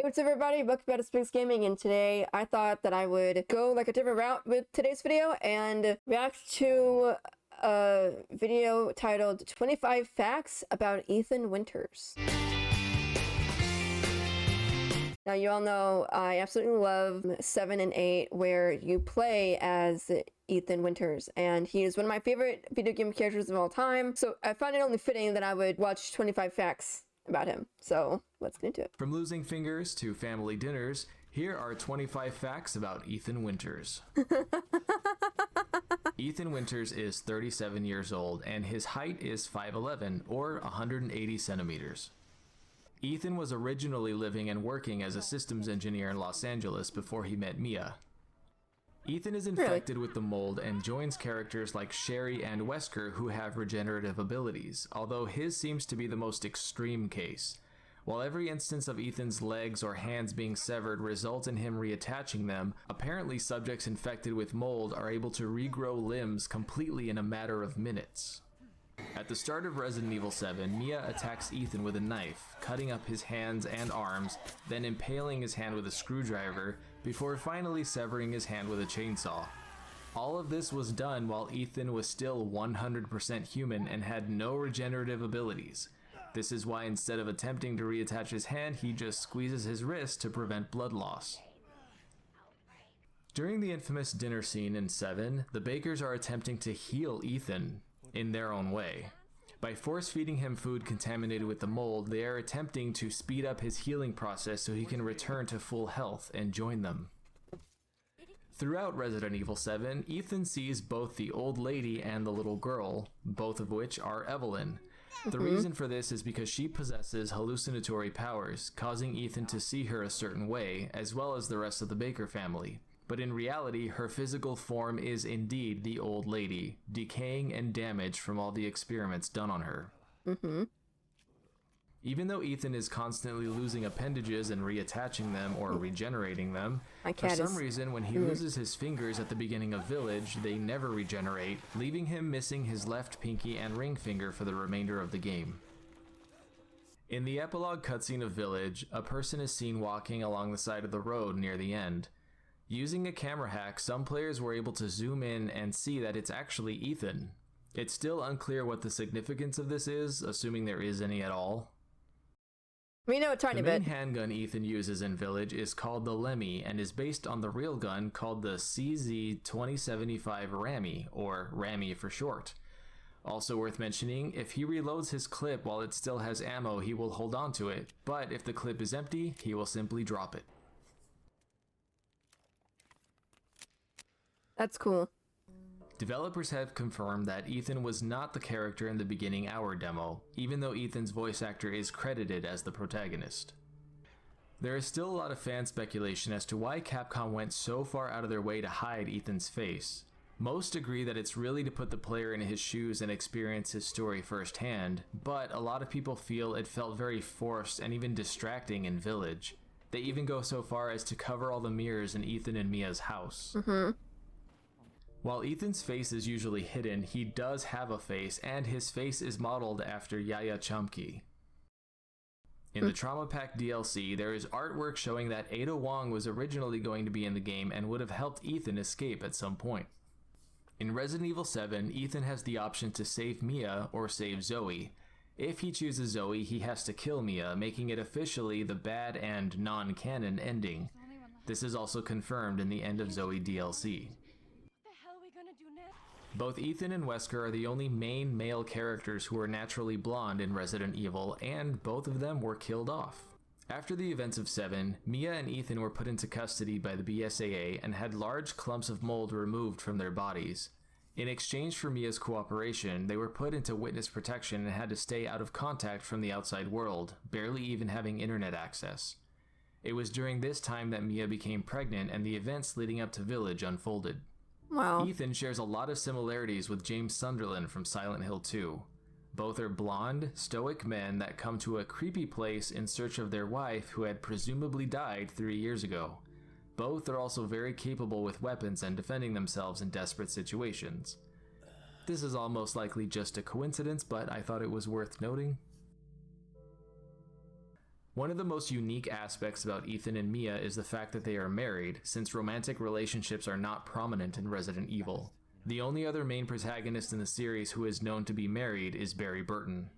what's up everybody? Welcome back to Spiggs Gaming, and today I thought that I would go like a different route with today's video and react to a video titled 25 Facts About Ethan Winters. Now you all know I absolutely love 7 and 8 where you play as Ethan Winters, and he is one of my favorite video game characters of all time, so I found it only fitting that I would watch 25 facts about him. So let's get into it. From losing fingers to family dinners, here are 25 facts about Ethan Winters. Ethan Winters is 37 years old and his height is 5'11", or 180 centimeters. Ethan was originally living and working as a systems engineer in Los Angeles before he met Mia. Ethan is infected with the mold and joins characters like Sherry and Wesker who have regenerative abilities, although his seems to be the most extreme case. While every instance of Ethan's legs or hands being severed results in him reattaching them, apparently subjects infected with mold are able to regrow limbs completely in a matter of minutes. At the start of Resident Evil 7, Mia attacks Ethan with a knife, cutting up his hands and arms, then impaling his hand with a screwdriver, before finally severing his hand with a chainsaw. All of this was done while Ethan was still 100% human and had no regenerative abilities. This is why instead of attempting to reattach his hand, he just squeezes his wrist to prevent blood loss. During the infamous dinner scene in 7, the bakers are attempting to heal Ethan in their own way. By force-feeding him food contaminated with the mold, they are attempting to speed up his healing process so he can return to full health and join them. Throughout Resident Evil 7, Ethan sees both the old lady and the little girl, both of which are Evelyn. The reason for this is because she possesses hallucinatory powers, causing Ethan to see her a certain way, as well as the rest of the Baker family. But in reality, her physical form is indeed the old lady, decaying and damaged from all the experiments done on her. Even though Ethan is constantly losing appendages and reattaching them or regenerating them, for some reason when he loses his fingers at the beginning of Village, they never regenerate, leaving him missing his left pinky and ring finger for the remainder of the game. In the epilogue cutscene of Village, a person is seen walking along the side of the road near the end. Using a camera hack, some players were able to zoom in and see that it's actually Ethan. It's still unclear what the significance of this is, assuming there is any at all. We know a tiny bit. The main handgun Ethan uses in Village is called the Lemmy and is based on the real gun called the CZ-2075 Rammy, or Rammy for short. Also worth mentioning, if he reloads his clip while it still has ammo, he will hold on to it, but if the clip is empty, he will simply drop it. That's cool. Developers have confirmed that Ethan was not the character in the beginning hour demo, even though Ethan's voice actor is credited as the protagonist. There is still a lot of fan speculation as to why Capcom went so far out of their way to hide Ethan's face. Most agree that it's really to put the player in his shoes and experience his story firsthand, but a lot of people feel it felt very forced and even distracting in Village. They even go so far as to cover all the mirrors in Ethan and Mia's house. While Ethan's face is usually hidden, he does have a face, and his face is modeled after Yaya Chomsky. In the Trauma Pack DLC, there is artwork showing that Ada Wong was originally going to be in the game and would have helped Ethan escape at some point. In Resident Evil 7, Ethan has the option to save Mia or save Zoe. If he chooses Zoe, he has to kill Mia, making it officially the bad and non-canon ending. This is also confirmed in the End of Zoe DLC. Both Ethan and Wesker are the only main male characters who are naturally blonde in Resident Evil, and both of them were killed off. After the events of 7, Mia and Ethan were put into custody by the BSAA and had large clumps of mold removed from their bodies. In exchange for Mia's cooperation, they were put into witness protection and had to stay out of contact from the outside world, barely even having internet access. It was during this time that Mia became pregnant and the events leading up to Village unfolded. Wow. Ethan shares a lot of similarities with James Sunderland from Silent Hill 2. Both are blonde, stoic men that come to a creepy place in search of their wife who had presumably died 3 years ago. Both are also very capable with weapons and defending themselves in desperate situations. This is all most likely just a coincidence, but I thought it was worth noting. One of the most unique aspects about Ethan and Mia is the fact that they are married, since romantic relationships are not prominent in Resident Evil. The only other main protagonist in the series who is known to be married is Barry Burton.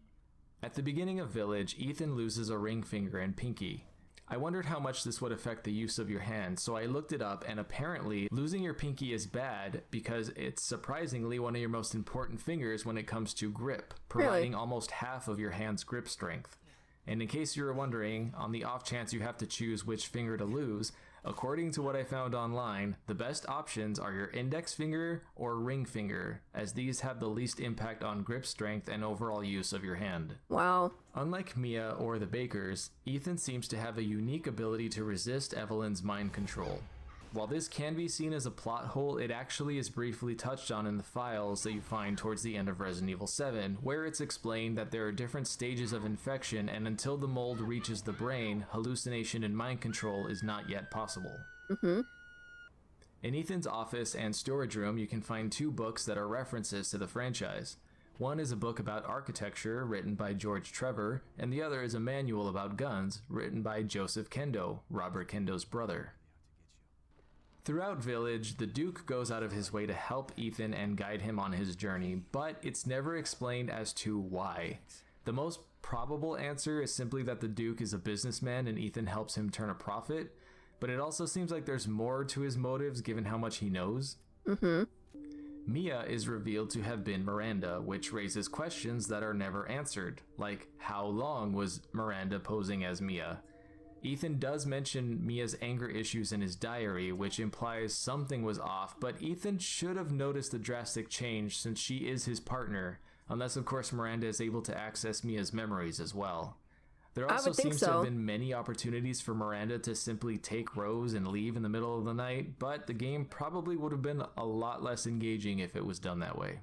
At the beginning of Village, Ethan loses a ring finger and pinky. I wondered how much this would affect the use of your hand, so I looked it up, and apparently losing your pinky is bad because it's surprisingly one of your most important fingers when it comes to grip, providing almost half of your hand's grip strength. And in case you were wondering, on the off chance you have to choose which finger to lose, according to what I found online, the best options are your index finger or ring finger, as these have the least impact on grip strength and overall use of your hand. Wow. Unlike Mia or the Bakers, Ethan seems to have a unique ability to resist Evelyn's mind control. While this can be seen as a plot hole, it actually is briefly touched on in the files that you find towards the end of Resident Evil 7, where it's explained that there are different stages of infection, and until the mold reaches the brain, hallucination and mind control is not yet possible. In Ethan's office and storage room, you can find 2 books that are references to the franchise. One is a book about architecture written by George Trevor, and the other is a manual about guns written by Joseph Kendo, Robert Kendo's brother. Throughout Village, the Duke goes out of his way to help Ethan and guide him on his journey, but it's never explained as to why. The most probable answer is simply that the Duke is a businessman and Ethan helps him turn a profit, but it also seems like there's more to his motives given how much he knows. Mia is revealed to have been Miranda, which raises questions that are never answered, like how long was Miranda posing as Mia? Ethan does mention Mia's anger issues in his diary, which implies something was off, but Ethan should have noticed the drastic change since she is his partner, unless of course Miranda is able to access Mia's memories as well. There also seems to have been many opportunities for Miranda to simply take Rose and leave in the middle of the night, but the game probably would have been a lot less engaging if it was done that way.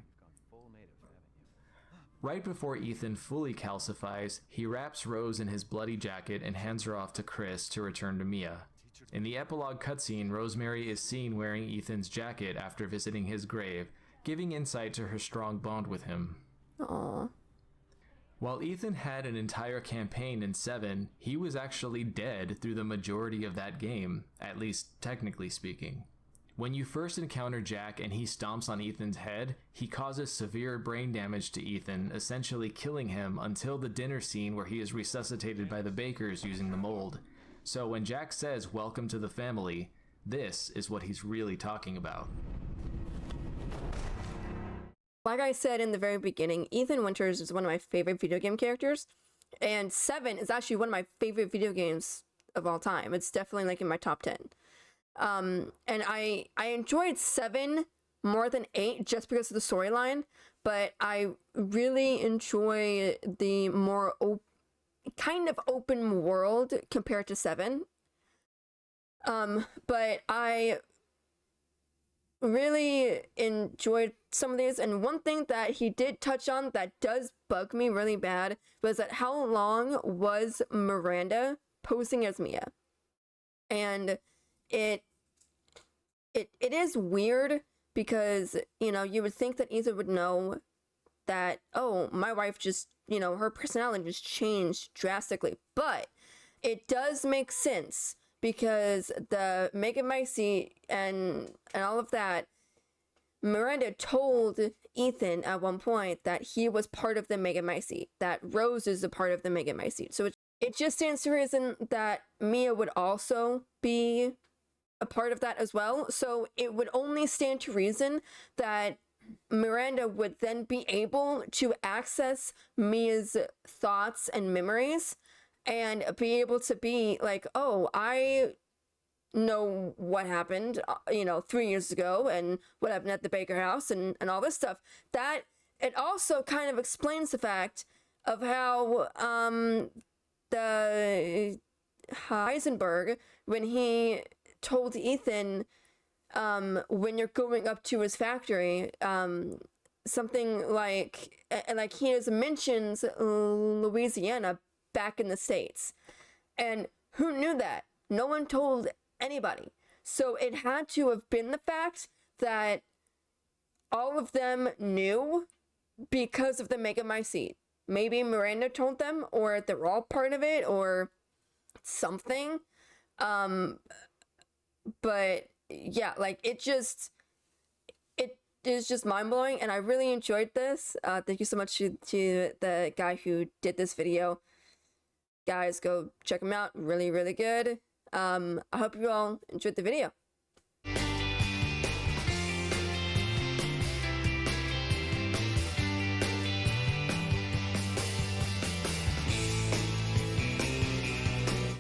Right before Ethan fully calcifies, he wraps Rose in his bloody jacket and hands her off to Chris to return to Mia. In the epilogue cutscene, Rosemary is seen wearing Ethan's jacket after visiting his grave, giving insight to her strong bond with him. Aww. While Ethan had an entire campaign in 7, he was actually dead through the majority of that game, at least technically speaking. When you first encounter Jack and he stomps on Ethan's head, he causes severe brain damage to Ethan, essentially killing him until the dinner scene where he is resuscitated by the Bakers using the mold. So when Jack says, "Welcome to the family," this is what he's really talking about. Like I said in the very beginning, Ethan Winters is one of my favorite video game characters, and 7 is actually one of my favorite video games of all time. It's definitely like in my top 10. And I enjoyed 7 more than 8 just because of the storyline, but I really enjoy the more kind of open world compared to 7. But I really enjoyed some of these, and one thing that he did touch on that does bug me really bad was that how long was Miranda posing as Mia? And it is weird because, you know, you would think that Ethan would know that, oh, my wife just, you know, her personality just changed drastically. But it does make sense because the Megamycete and all of that, Miranda told Ethan at one point that he was part of the Megamycete, that Rose is a part of the Megamycete. So it just stands to reason that Mia would also be a part of that as well. So it would only stand to reason that Miranda would then be able to access Mia's thoughts and memories and be able to be like, oh, I know what happened, 3 years ago and what happened at the Baker house and all this stuff. That it also kind of explains the fact of how the Heisenberg, when he told Ethan, when you're going up to his factory, something like he has mentions Louisiana back in the States. And who knew that? No one told anybody. So it had to have been the fact that all of them knew because of the Megamycete. Maybe Miranda told them, or they're all part of it, or something. But yeah, like it is just mind-blowing, and I really enjoyed this. Thank you so much to the guy who did this video. Guys, go check him out. Really, really good. I hope you all enjoyed the video.